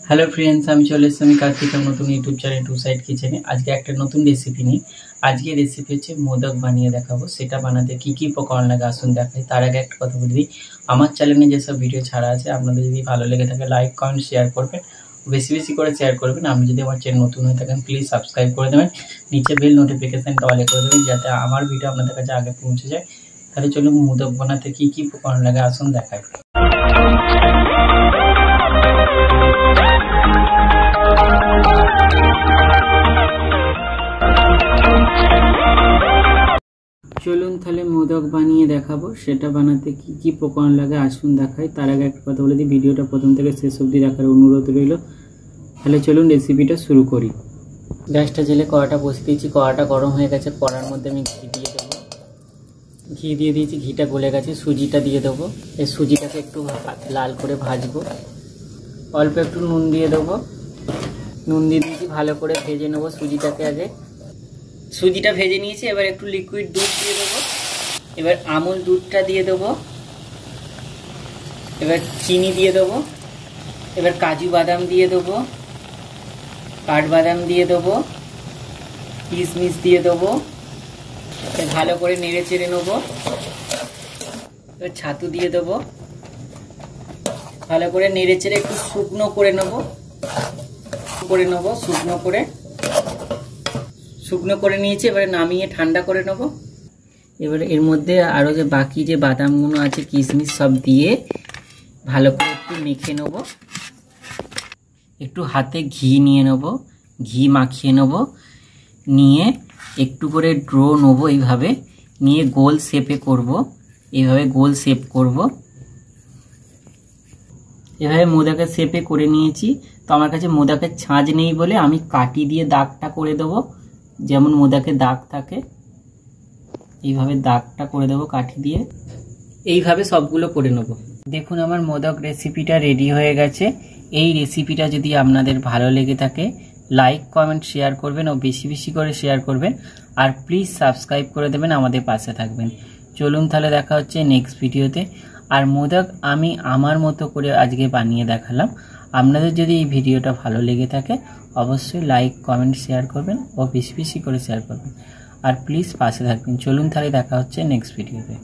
Hello friends, আমি চলে এসেছি আমি কার্তিকের নতুন ইউটিউব চ্যানেল টু সাইড কিচেনে। আজকে একটা নতুন রেসিপি নিই। আজকে রেসিপি হচ্ছে মোদক বানিয়ে দেখাবো। সেটা বানাতে কি কি উপকরণ লাগে আসুন দেখাই। তার আগে একটা কথা বলে দিই, আমার চ্যানেলে যেসব ভিডিও ছাড়া আছে আপনাদের যদি ভালো লেগে থাকে লাইক কমেন্ট শেয়ার করবেন, বেশি বেশি করে শেয়ার করবেন। আপনি যদি আমার চ্যানেল নতুন হয়ে থাকেন প্লিজ সাবস্ক্রাইব করে দেবেন, নিচে বেল নোটিফিকেশানটা অলে করে দেবেন যাতে আমার ভিডিও আপনাদের কাছে আগে পৌঁছে যায়। তাহলে চলুন মোদক বানাতে কি কি উপকরণ লাগে আসুন দেখাই। চলুন তাহলে মোদক বানিয়ে দেখাবো। সেটা বানাতে কি কি উপকরণ লাগে আসুন দেখাই। তার আগে একটা কথা বলে দিই, ভিডিওটা প্রথম থেকে শেষ অবধি দেখার অনুরোধ রইল। তাহলে চলুন রেসিপিটা শুরু করি। গ্যাসটা জেলে কড়াটা বসিয়ে দিয়েছি, কড়াটা গরম হয়ে গেছে। কড়ার মধ্যে আমি ঘি দিয়ে দেবো। ঘি দিয়ে দিয়েছি, ঘিটা গলে গেছে। সুজিটা দিয়ে দেবো। এই সুজিটাকে একটু লাল করে ভাজবো। অল্প একটু নুন দিয়ে দেবো। নুন দিয়ে দিয়েছি, ভালো করে ভেজে নেবো সুজিটাকে। আগে সুজিটা ভেজে নিয়েছি, এবার একটু লিকুইড দুধ দিয়ে দেবো। এবার আমুল দুধটা দিয়ে দেবো। এবার চিনি দিয়ে দেবো। এবার কাজু বাদাম দিয়ে দেবো, কাঠবাদাম দিয়ে দেবো, কিশমিশ দিয়ে দেবো। ভালো করে নেড়ে চেড়ে নেবো। এবার ছাতু দিয়ে দেবো। ভালো করে নেড়ে চেড়ে একটু শুকনো করে নেবো। শুকনো করে নিয়েছি, এবারে নামিয়ে ঠান্ডা করে নেবো। এবারে এর মধ্যে আরও যে বাকি যে বাদামগুলো আছে কিশমিশ সব দিয়ে ভালো করে একটু মেখে নেবো। একটু হাতে ঘি নিয়ে নেবো, ঘি মাখিয়ে নেবো। নিয়ে একটু করে ড্রো নেবো, এইভাবে নিয়ে গোল শেপে করব। এইভাবে গোল শেপ করব। এভাবে মোদকের শেপে করে নিয়েছি। তো আমার কাছে মোদকের ছাঁচ নেই বলে আমি কাঠি দিয়ে দাগটা করে দেবো। যেমন মোদকের দাগ থাকে এইভাবে দাগটা করে দেবো কাঠি দিয়ে। এইভাবে সবগুলো করে নেব। দেখুন আমার মোদক রেসিপিটা রেডি হয়ে গেছে। এই রেসিপিটা যদি আপনাদের ভালো লেগে থাকে লাইক কমেন্ট শেয়ার করবেন ও বেশি বেশি করে শেয়ার করবেন। আর প্লিজ সাবস্ক্রাইব করে দেবেন, আমাদের পাশে থাকবেন। চলুন তাহলে দেখা হচ্ছে নেক্সট ভিডিওতে। আর মোদক আমি আমার মতো করে আজকে বানিয়ে দেখালাম। আপনাদের যদি এই ভিডিওটা ভালো লেগে থাকে অবশ্যই লাইক কমেন্ট শেয়ার করবেন ও বেশি বেশি করে শেয়ার করবেন। আর প্লিজ পাশে থাকবেন। চলুন তাহলে দেখা হচ্ছে নেক্সট ভিডিওতে।